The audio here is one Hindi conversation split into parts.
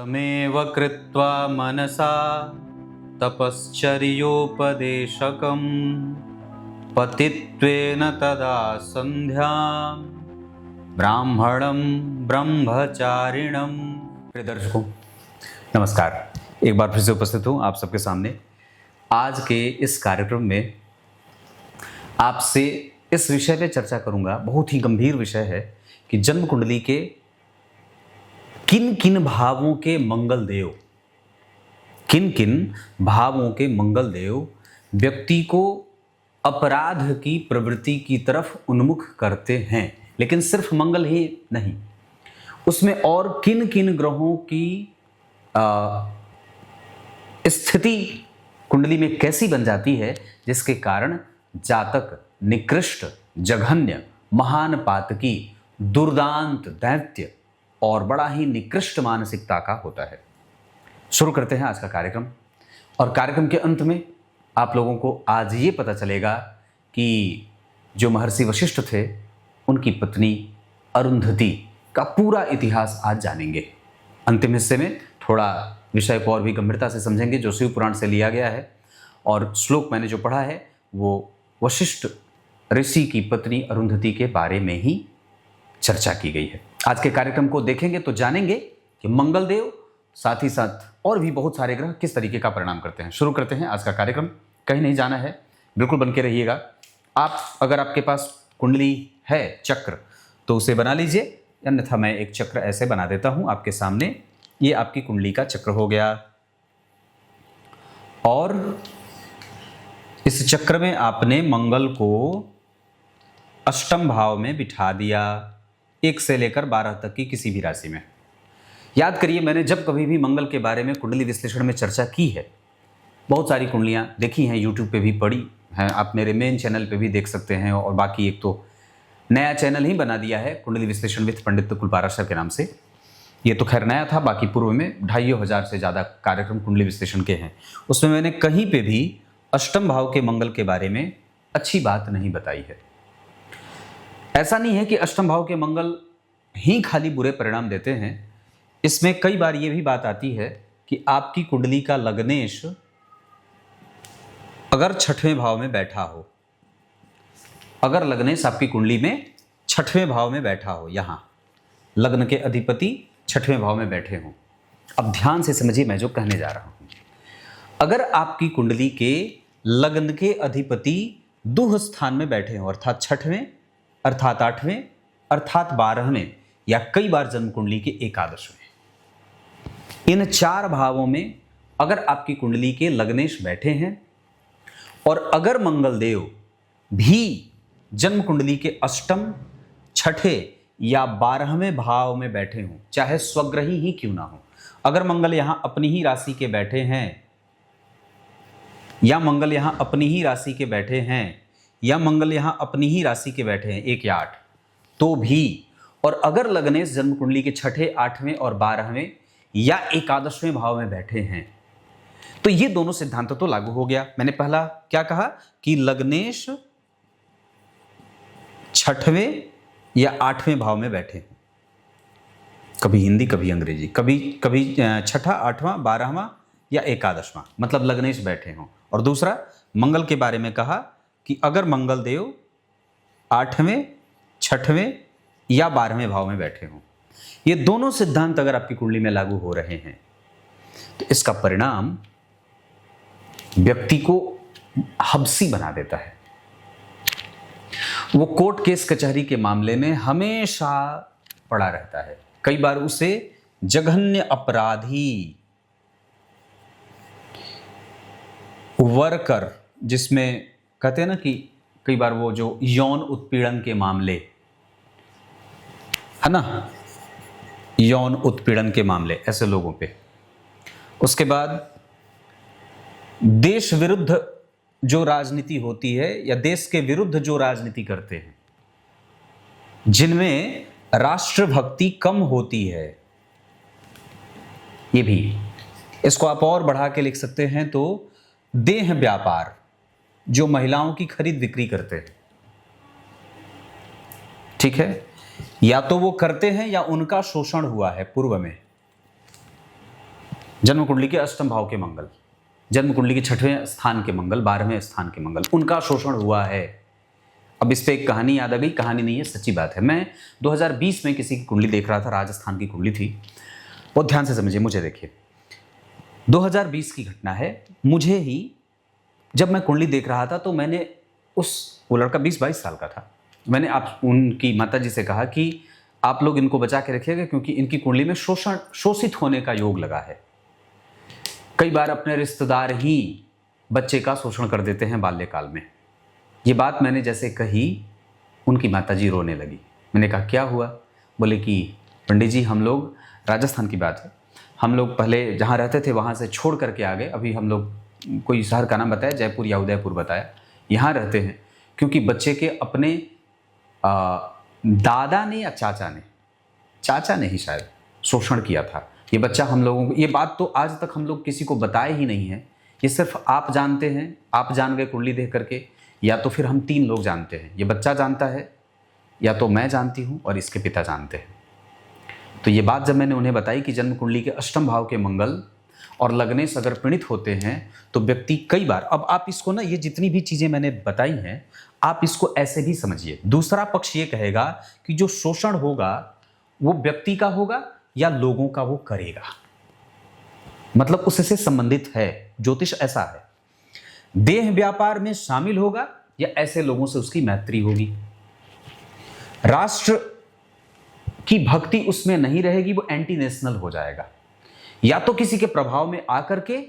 तमेव कृत्वा मनसा तपश्चर्योपदेशकं पतित्वेन तदा संध्यां ब्राह्मणं ब्रह्मचारिणं। प्रिय दर्शकों नमस्कार, एक बार फिर से उपस्थित हूँ आप सबके सामने। आज के इस कार्यक्रम में आपसे इस विषय पे चर्चा करूंगा। बहुत ही गंभीर विषय है कि जन्म कुंडली के किन किन भावों के मंगल देव, किन किन भावों के मंगल देव व्यक्ति को अपराध की प्रवृत्ति की तरफ उन्मुख करते हैं। लेकिन सिर्फ मंगल ही नहीं, उसमें और किन किन ग्रहों की स्थिति कुंडली में कैसी बन जाती है जिसके कारण जातक निकृष्ट, जघन्य, महान पातकी, दुर्दांत, दैत्य और बड़ा ही निकृष्ट मानसिकता का होता है। शुरू करते हैं आज का कार्यक्रम। और कार्यक्रम के अंत में आप लोगों को आज ये पता चलेगा कि जो महर्षि वशिष्ठ थे उनकी पत्नी अरुंधति का पूरा इतिहास आज जानेंगे। अंतिम हिस्से में थोड़ा विषय को और भी गंभीरता से समझेंगे जो शिव पुराण से लिया गया है। और श्लोक मैंने जो पढ़ा है वो वशिष्ठ ऋषि की पत्नी अरुंधति के बारे में ही चर्चा की गई है। आज के कार्यक्रम को देखेंगे तो जानेंगे कि मंगल देव साथ ही साथ और भी बहुत सारे ग्रह किस तरीके का परिणाम करते हैं। शुरू करते हैं आज का कार्यक्रम। कहीं नहीं जाना है, बिल्कुल बन के रहिएगा। आप अगर आपके पास कुंडली है चक्र तो उसे बना लीजिए, अन्यथा मैं एक चक्र ऐसे बना देता हूं आपके सामने। ये आपकी कुंडली का चक्र हो गया और इस चक्र में आपने मंगल को अष्टम भाव में बिठा दिया, 1 से लेकर 12 तक की किसी भी राशि में। याद करिए, मैंने जब कभी भी मंगल के बारे में कुंडली विश्लेषण में चर्चा की है, बहुत सारी कुंडलियां देखी हैं, यूट्यूब पे भी पड़ी हैं, आप मेरे मेन चैनल पे भी देख सकते हैं। और बाकी एक तो नया चैनल ही बना दिया है, कुंडली विश्लेषण विद पंडित कुलपाराशर के नाम से। ये तो खैर नया था, बाकी पूर्व में 2500 से ज़्यादा कार्यक्रम कुंडली विश्लेषण के हैं। उसमें मैंने कहीं पर भी अष्टम भाव के मंगल के बारे में अच्छी बात नहीं बताई है। ऐसा नहीं है कि अष्टम भाव के मंगल ही खाली बुरे परिणाम देते हैं। इसमें कई बार ये भी बात आती है कि आपकी कुंडली का लग्नेश अगर 6वें भाव में बैठा हो, अगर लग्नेश आपकी कुंडली में 6वें भाव में बैठा हो, यहां लग्न के अधिपति 6वें भाव में बैठे हों। अब ध्यान से समझिए मैं जो कहने जा रहा हूं। अगर आपकी कुंडली के लग्न के अधिपति दुह स्थान में बैठे हों, अर्थात 6वें, अर्थात 8वें, अर्थात 12वें, या कई बार जन्म कुंडली के 11वें, इन 4 भावों में अगर आपकी कुंडली के लग्नेश बैठे हैं और अगर मंगल देव भी जन्म कुंडली के अष्टम, 6ठे या 12वें भाव में बैठे हों, चाहे स्वग्रही ही क्यों ना हो, अगर मंगल यहां अपनी ही राशि के बैठे हैं, या मंगल यहां अपनी ही राशि के बैठे हैं, या मंगल यहां अपनी ही राशि के बैठे हैं 1 या 8, तो भी, और अगर लग्नेश जन्म कुंडली के 6ठे, 8वें और 12वें या 11वें भाव में बैठे हैं, तो ये दोनों सिद्धांत तो लागू हो गया। मैंने पहला क्या कहा कि लग्नेश 6वें या 8वें भाव में बैठे हैं, कभी हिंदी कभी अंग्रेजी, कभी 6ठा, 8वां, 12वां या 11वां, मतलब लग्नेश बैठे हों। और दूसरा मंगल के बारे में कहा कि अगर मंगल देव 8वें, 6वें या 12वें भाव में बैठे हों, ये दोनों सिद्धांत अगर आपकी कुंडली में लागू हो रहे हैं तो इसका परिणाम व्यक्ति को हबसी बना देता है। वो कोर्ट केस कचहरी के मामले में हमेशा पड़ा रहता है। कई बार उसे जघन्य अपराधी, वर्कर, जिसमें कहते हैं ना कि कई बार वो जो यौन उत्पीड़न के मामले है ना, यौन उत्पीड़न के मामले, ऐसे लोगों पे। उसके बाद देश विरुद्ध जो राजनीति होती है या देश के विरुद्ध जो राजनीति करते हैं, जिनमें राष्ट्रभक्ति कम होती है, ये भी, इसको आप और बढ़ा के लिख सकते हैं तो देह व्यापार, जो महिलाओं की खरीद बिक्री करते हैं, ठीक है, या तो वो करते हैं या उनका शोषण हुआ है पूर्व में, जन्म कुंडली के अष्टम भाव के मंगल, जन्म कुंडली के 6वें स्थान के मंगल, 12वें स्थान के मंगल, उनका शोषण हुआ है। अब इस पे एक कहानी याद आ गई, कहानी नहीं है, सच्ची बात है। मैं 2020 में किसी की कुंडली देख रहा था, राजस्थान की कुंडली थी। बहुत ध्यान से समझिए, मुझे देखिए, 2020 की घटना है। मुझे ही जब मैं कुंडली देख रहा था तो मैंने वो लड़का 20-22 साल का था, मैंने आप उनकी माता जी से कहा कि आप लोग इनको बचा के रखिएगा क्योंकि इनकी कुंडली में शोषित होने का योग लगा है। कई बार अपने रिश्तेदार ही बच्चे का शोषण कर देते हैं बाल्यकाल में। ये बात मैंने जैसे कही, उनकी माताजी रोने लगी। मैंने कहा क्या हुआ? बोले कि पंडित जी, हम लोग, राजस्थान की बात है, हम लोग पहले जहाँ रहते थे वहाँ से छोड़ करके आ गए। अभी हम लोग, कोई शहर का नाम बताया, जयपुर या उदयपुर बताया, यहाँ रहते हैं क्योंकि बच्चे के अपने दादा ने या चाचा ने ही शायद शोषण किया था। ये बच्चा हम लोगों को, ये बात तो आज तक हम लोग किसी को बताए ही नहीं है। ये सिर्फ आप जानते हैं, आप जान गए कुंडली देख करके, या तो फिर हम 3 लोग जानते हैं। ये बच्चा जानता है, या तो मैं जानती हूँ और इसके पिता जानते हैं। तो ये बात जब मैंने उन्हें बताई कि जन्म कुंडली के अष्टम भाव के मंगल और लग्नेश अगर पीड़ित होते हैं तो व्यक्ति कई बार, अब आप इसको ना, ये जितनी भी चीज़ें मैंने बताई हैं, आप इसको ऐसे भी समझिए। दूसरा पक्ष ये कहेगा कि जो शोषण होगा वो व्यक्ति का होगा या लोगों का वो करेगा, मतलब उससे संबंधित है। ज्योतिष ऐसा है, देह व्यापार में शामिल होगा या ऐसे लोगों से उसकी मैत्री होगी। राष्ट्र की भक्ति उसमें नहीं रहेगी, वो एंटी नेशनल हो जाएगा। या तो किसी के प्रभाव में आकर के,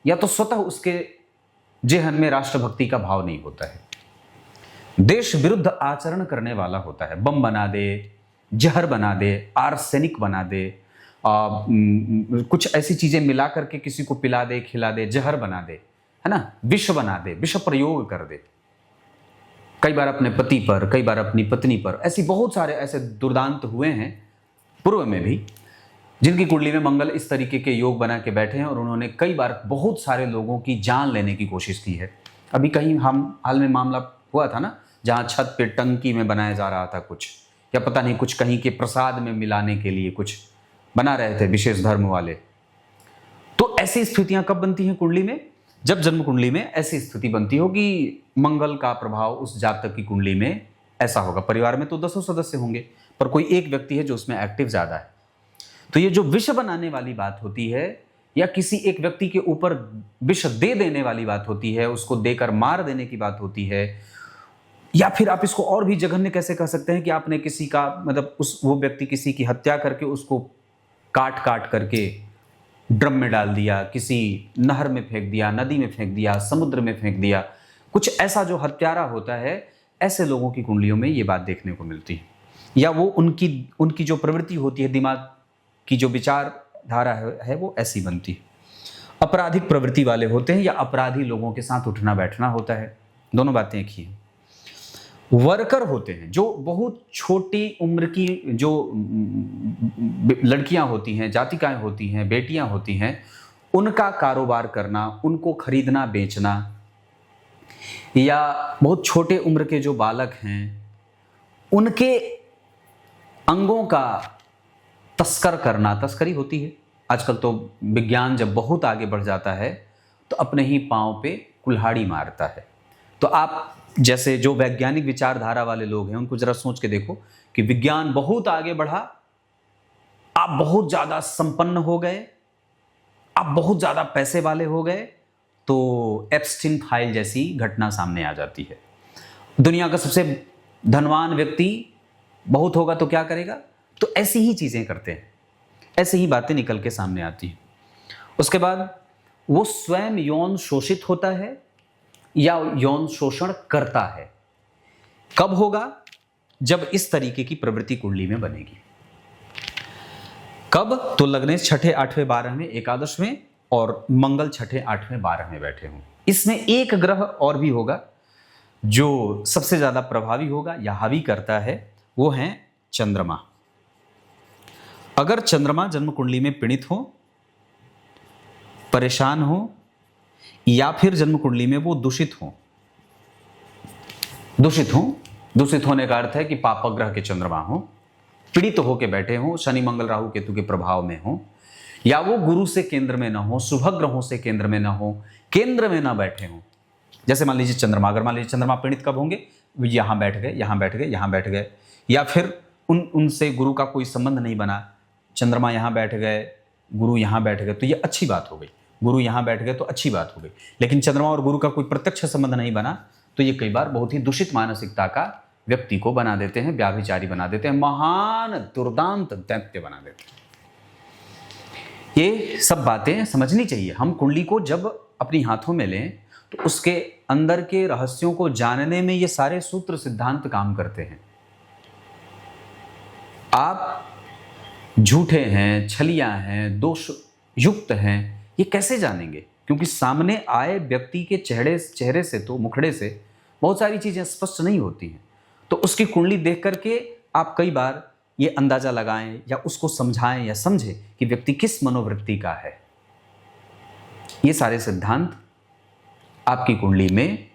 या तो स्वतः उसके जेहन में राष्ट्रभक्ति का भाव नहीं होता है। देश विरुद्ध आचरण करने वाला होता है, बम बना दे, जहर बना दे, आर्सेनिक बना दे, कुछ ऐसी चीजें मिला करके किसी को पिला दे, खिला दे, जहर बना दे, है ना, विष बना दे, विष प्रयोग कर दे। कई बार अपने पति पर, कई बार अपनी पत्नी पर, ऐसी बहुत सारे ऐसे दुर्दांत हुए हैं पूर्व में भी, जिनकी कुंडली में मंगल इस तरीके के योग बना के बैठे हैं और उन्होंने कई बार बहुत सारे लोगों की जान लेने की कोशिश की है। अभी कहीं हम हाल में मामला हुआ था ना, जहां छत पे टंकी में बनाया जा रहा था कुछ, या पता नहीं कुछ कहीं के प्रसाद में मिलाने के लिए कुछ बना रहे थे विशेष धर्म वाले। तो ऐसी स्थितियां कब बनती हैं कुंडली में? जब जन्म कुंडली में ऐसी स्थिति बनती हो कि मंगल का प्रभाव उस जातक की कुंडली में ऐसा होगा। परिवार में तो 10 सदस्य होंगे, पर कोई एक व्यक्ति है जो उसमें एक्टिव ज्यादा है। तो ये जो विष बनाने वाली बात होती है, या किसी एक व्यक्ति के ऊपर विष दे देने वाली बात होती है, उसको देकर मार देने की बात होती है, या फिर आप इसको और भी जघन्य कैसे कह सकते हैं कि आपने किसी का, मतलब वो व्यक्ति किसी की हत्या करके उसको काट करके ड्रम में डाल दिया, किसी नहर में फेंक दिया, नदी में फेंक दिया, समुद्र में फेंक दिया, कुछ ऐसा जो हत्यारा होता है, ऐसे लोगों की कुंडलियों में ये बात देखने को मिलती है। या वो उनकी जो प्रवृत्ति होती है, दिमाग की जो विचारधारा है वो ऐसी बनती है। आपराधिक प्रवृत्ति वाले होते हैं या अपराधी लोगों के साथ उठना बैठना होता है, दोनों बातें एक ही हैं। वर्कर होते हैं, जो बहुत छोटी उम्र की जो लड़कियां होती हैं, जातिकाएं होती हैं, बेटियां होती हैं, उनका कारोबार करना, उनको खरीदना बेचना, या बहुत छोटे उम्र के जो बालक हैं उनके अंगों का तस्कर करना, तस्करी होती है। आजकल तो विज्ञान जब बहुत आगे बढ़ जाता है तो अपने ही पांव पे कुल्हाड़ी मारता है। तो आप जैसे जो वैज्ञानिक विचारधारा वाले लोग हैं उनको जरा सोच के देखो कि विज्ञान बहुत आगे बढ़ा, आप बहुत ज्यादा संपन्न हो गए, आप बहुत ज्यादा पैसे वाले हो गए, तो एप्स्टीन फाइल जैसी घटना सामने आ जाती है। दुनिया का सबसे धनवान व्यक्ति बहुत होगा तो क्या करेगा? तो ऐसी ही चीजें करते हैं, ऐसी ही बातें निकल के सामने आती हैं। उसके बाद वो स्वयं यौन शोषित होता है या यौन शोषण करता है। कब होगा? जब इस तरीके की प्रवृत्ति कुंडली में बनेगी। कब? तो लग्नेश 6ठे 8वें 12वें एकादश में और मंगल 6ठे 8वें 12वें बैठे हों। इसमें एक ग्रह और भी होगा जो सबसे ज्यादा प्रभावी होगा या हावी करता है, वो है चंद्रमा। अगर चंद्रमा जन्म कुंडली में पीड़ित हो, परेशान हो, या फिर जन्म कुंडली में वो दूषित होने का अर्थ है कि पाप ग्रह के चंद्रमा हो, पीड़ित होकर बैठे हो, शनि मंगल राहु केतु के प्रभाव में हो, या वो गुरु से केंद्र में ना हो, शुभ ग्रहों से केंद्र में ना हो, केंद्र में ना बैठे हों। जैसे मान लीजिए चंद्रमा, अगर मान लीजिए चंद्रमा पीड़ित कब होंगे, यहाँ बैठ गए, यहाँ बैठ गए, यहाँ बैठ गए, या फिर उनसे गुरु का कोई संबंध नहीं बना, चंद्रमा यहाँ बैठ गए, गुरु यहाँ बैठ गए, तो ये अच्छी बात हो गई। गुरु यहाँ बैठ गए तो अच्छी बात हो गई। लेकिन चंद्रमा और गुरु का कोई प्रत्यक्ष संबंध नहीं बना तो ये कई बार बहुत ही दूषित मानसिकता का व्यक्ति को बना देते हैं, व्याभिचारी बना देते हैं, महान दुर्दांत दैत्य बना देते हैं। ये सब बातें समझनी चाहिए। हम कुंडली को जब अपनी हाथों में लें तो उसके अंदर के रहस्यों को जानने में ये सारे सूत्र सिद्धांत काम करते हैं। आप झूठे हैं, छलिया हैं, दोष युक्त हैं, ये कैसे जानेंगे? क्योंकि सामने आए व्यक्ति के चेहरे से तो, मुखड़े से बहुत सारी चीजें स्पष्ट नहीं होती हैं। तो उसकी कुंडली देख करके आप कई बार ये अंदाजा लगाएं या उसको समझाएं या समझें कि व्यक्ति किस मनोवृत्ति का है। ये सारे सिद्धांत आपकी कुंडली में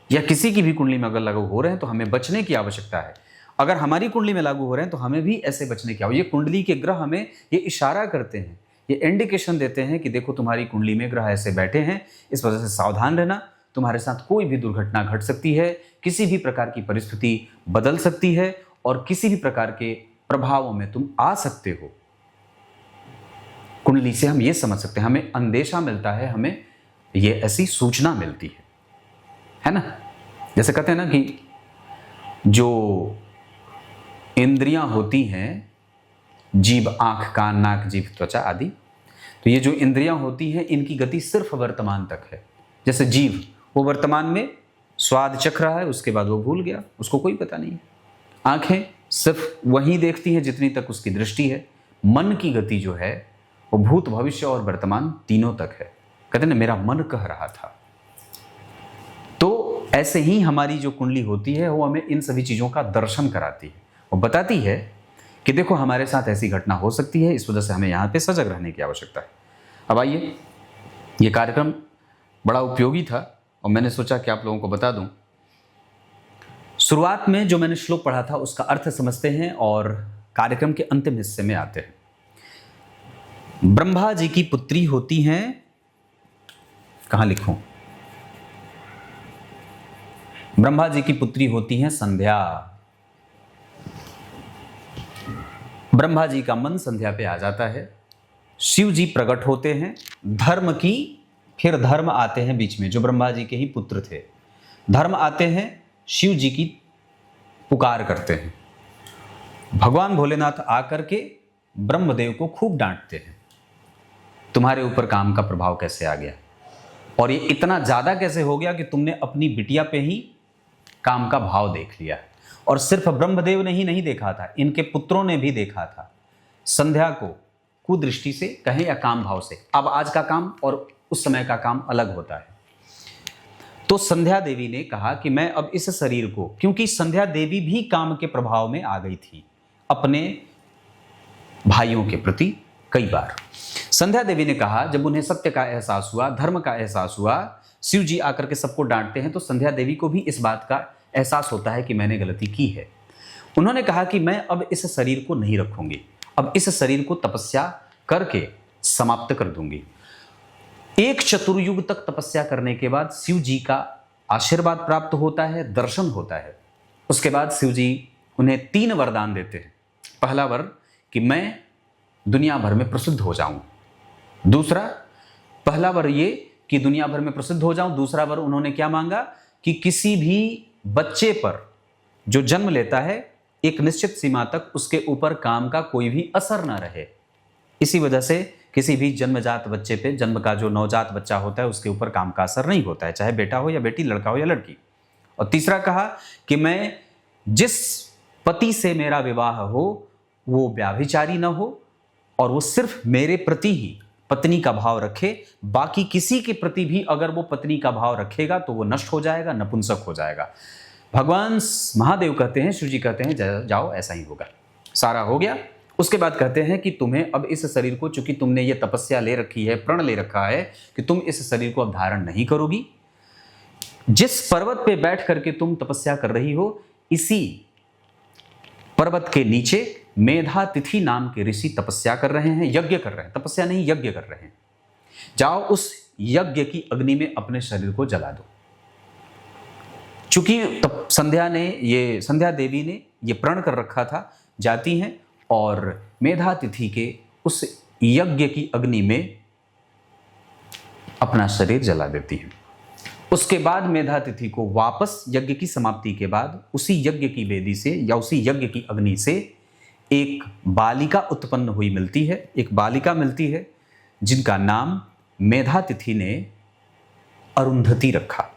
या किसी की भी कुंडली में अगर लागू हो रहे हैं तो हमें बचने की आवश्यकता है। अगर हमारी कुंडली में लागू हो रहे हैं तो हमें भी ऐसे बचने की आवश्यकता है। ये कुंडली के ग्रह हमें ये इशारा करते हैं, ये इंडिकेशन देते हैं कि देखो तुम्हारी कुंडली में ग्रह ऐसे बैठे हैं, इस वजह से सावधान रहना। तुम्हारे साथ कोई भी दुर्घटना घट सकती है, किसी भी प्रकार की परिस्थिति बदल सकती है और किसी भी प्रकार के प्रभावों में तुम आ सकते हो। कुंडली से हम ये समझ सकते हैं, हमें अंदेशा मिलता है, हमें ये ऐसी सूचना मिलती है ना। जैसे कहते हैं ना कि जो इंद्रियां होती हैं, जीभ, आंख, कान, नाक, जीभ, त्वचा आदि, तो ये जो इंद्रियां होती हैं इनकी गति सिर्फ वर्तमान तक है। जैसे जीभ, वो वर्तमान में स्वाद चख रहा है, उसके बाद वो भूल गया, उसको कोई पता नहीं है। आंखें सिर्फ वही देखती हैं जितनी तक उसकी दृष्टि है। मन की गति जो है वो भूत, भविष्य और वर्तमान तीनों तक है। कहते ना, मेरा मन कह रहा था। तो ऐसे ही हमारी जो कुंडली होती है वो हमें इन सभी चीजों का दर्शन कराती है और बताती है कि देखो हमारे साथ ऐसी घटना हो सकती है, इस वजह से हमें यहाँ पे सजग रहने की आवश्यकता है। अब आइए, ये कार्यक्रम बड़ा उपयोगी था और मैंने सोचा कि आप लोगों को बता दूं। शुरुआत में जो मैंने श्लोक पढ़ा था उसका अर्थ समझते हैं और कार्यक्रम के अंतिम हिस्से में आते हैं। ब्रह्मा जी की पुत्री होती हैं, कहां लिखूं? ब्रह्मा जी की पुत्री होती हैं संध्या। ब्रह्मा जी का मन संध्या पे आ जाता है। शिव जी प्रकट होते हैं धर्म की, फिर धर्म आते हैं बीच में, जो ब्रह्मा जी के ही पुत्र थे। धर्म आते हैं, शिव जी की पुकार करते हैं। भगवान भोलेनाथ आकर के ब्रह्मदेव को खूब डांटते हैं, तुम्हारे ऊपर काम का प्रभाव कैसे आ गया, और ये इतना ज्यादा कैसे हो गया कि तुमने अपनी बिटिया पे ही काम का भाव देख लिया। और सिर्फ ब्रह्मदेव ने ही नहीं देखा था, इनके पुत्रों ने भी देखा था संध्या को कुदृष्टि से, कहें या काम भाव से। अब आज का काम और उस समय का काम अलग होता है। तो संध्या देवी ने कहा कि मैं अब इस शरीर को, क्योंकि संध्या देवी भी काम के प्रभाव में आ गई थी अपने भाइयों के प्रति कई बार। संध्या देवी ने कहा, जब उन्हें सत्य का एहसास हुआ, धर्म का एहसास हुआ, शिव जी आकर के सबको डांटते हैं, तो संध्या देवी को भी इस बात का एहसास होता है कि मैंने गलती की है। उन्होंने कहा कि मैं अब इस शरीर को नहीं रखूंगी, अब इस शरीर को तपस्या करके समाप्त कर दूंगी। एक चतुर्युग तक तपस्या करने के बाद शिव जी का आशीर्वाद प्राप्त होता है, दर्शन होता है। उसके बाद शिव जी उन्हें 3 वरदान देते हैं। पहला वर कि मैं दुनिया भर में प्रसिद्ध हो जाऊं। दूसरा, पहला वर ये कि दुनिया भर में प्रसिद्ध हो जाऊं। दूसरा वर उन्होंने क्या मांगा कि किसी भी बच्चे पर जो जन्म लेता है एक निश्चित सीमा तक उसके ऊपर काम का कोई भी असर ना रहे। इसी वजह से किसी भी जन्मजात बच्चे पे, जन्म का जो नवजात बच्चा होता है उसके ऊपर काम का असर नहीं होता है, चाहे बेटा हो या बेटी, लड़का हो या लड़की। और तीसरा कहा कि मैं जिस पति से मेरा विवाह हो वो व्याभिचारी न हो और वो सिर्फ मेरे प्रति ही पत्नी का भाव रखे, बाकी किसी के प्रति भी अगर वो पत्नी का भाव रखेगा तो वो नष्ट हो जाएगा, नपुंसक हो जाएगा। भगवान महादेव कहते हैं, शिव जी कहते हैं जाओ ऐसा ही होगा। सारा हो गया। उसके बाद कहते हैं कि तुम्हें अब इस शरीर को, चूंकि तुमने ये तपस्या ले रखी है, प्रण ले रखा है कि तुम इस शरीर को अब धारण नहीं करोगी। जिस पर्वत पे बैठ करके तुम तपस्या कर रही हो, इसी पर्वत के नीचे मेधातिथि नाम के ऋषि तपस्या कर रहे हैं, यज्ञ कर रहे हैं, तपस्या नहीं यज्ञ कर रहे हैं। जाओ उस यज्ञ की अग्नि में अपने शरीर को जला दो। चूंकि तब संध्या देवी ने ये प्रण कर रखा था, जाती हैं और मेधातिथि के उस यज्ञ की अग्नि में अपना शरीर जला देती हैं। उसके बाद मेधातिथि को वापस यज्ञ की समाप्ति के बाद उसी यज्ञ की वेदी से या उसी यज्ञ की अग्नि से एक बालिका उत्पन्न हुई मिलती है, एक बालिका मिलती है जिनका नाम मेधातिथि ने अरुंधति रखा।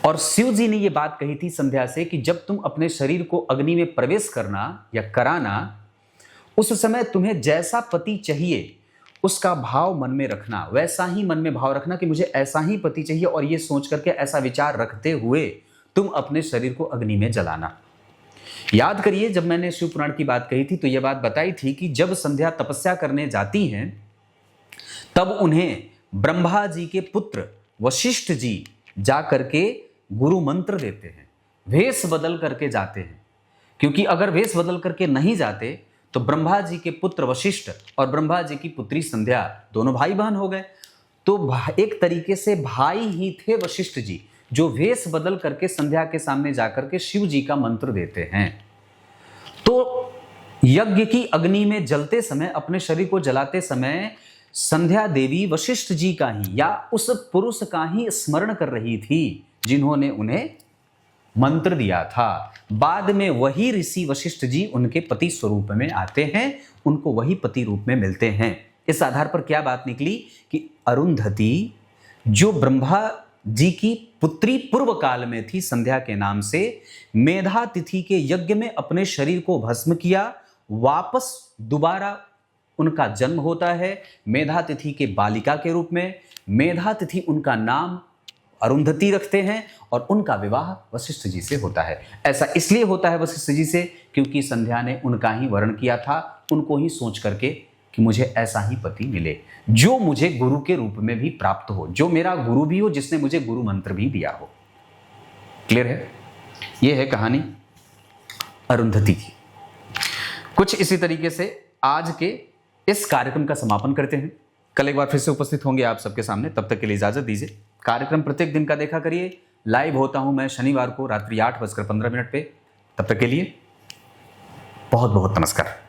और शिव जी ने यह बात कही थी संध्या से कि जब तुम अपने शरीर को अग्नि में प्रवेश करना या कराना, उस समय तुम्हें जैसा पति चाहिए उसका भाव मन में रखना, वैसा ही मन में भाव रखना कि मुझे ऐसा ही पति चाहिए, और ये सोच करके ऐसा विचार रखते हुए तुम अपने शरीर को अग्नि में जलाना। याद करिए, जब मैंने शिव पुराण की बात कही थी तो यह बात बताई थी कि जब संध्या तपस्या करने जाती हैं तब उन्हें ब्रह्मा जी के पुत्र वशिष्ठ जी जा करके गुरु मंत्र देते हैं, वेश बदल करके जाते हैं। क्योंकि अगर वेश बदल करके नहीं जाते तो ब्रह्मा जी के पुत्र वशिष्ठ और ब्रह्मा जी की पुत्री संध्या दोनों भाई बहन हो गए। तो एक तरीके से भाई ही थे वशिष्ठ जी, जो वेश बदल करके संध्या के सामने जाकर के शिव जी का मंत्र देते हैं। तो यज्ञ की अग्नि में जलते समय, अपने शरीर को जलाते समय संध्या देवी वशिष्ठ जी का ही या उस पुरुष का ही स्मरण कर रही थी जिन्होंने उन्हें मंत्र दिया था। बाद में वही ऋषि वशिष्ठ जी उनके पति स्वरूप में आते हैं, उनको वही पति रूप में मिलते हैं। इस आधार पर क्या बात निकली कि अरुंधति जो ब्रह्मा जी की पुत्री पूर्व काल में थी संध्या के नाम से, मेधातिथि के यज्ञ में अपने शरीर को भस्म किया, वापस दोबारा उनका जन्म होता है मेधातिथि के बालिका के रूप में। मेधातिथि उनका नाम अरुंधति रखते हैं और उनका विवाह वशिष्ठ जी से होता है। ऐसा इसलिए होता है वशिष्ठ जी से क्योंकि संध्या ने उनका ही वर्ण किया था, उनको ही सोच करके कि मुझे ऐसा ही पति मिले जो मुझे गुरु के रूप में भी प्राप्त हो, जो मेरा गुरु भी हो, जिसने मुझे गुरु मंत्र भी दिया हो। क्लियर है? यह है कहानी अरुंधति की। कुछ इसी तरीके से आज के इस कार्यक्रम का समापन करते हैं। कल एक बार फिर से उपस्थित होंगे आप सबके सामने, तब तक के लिए इजाजत दीजिए। कार्यक्रम प्रत्येक दिन का देखा करिए। लाइव होता हूं मैं शनिवार को रात्रि 8:15 पे। तब तक के लिए बहुत बहुत नमस्कार।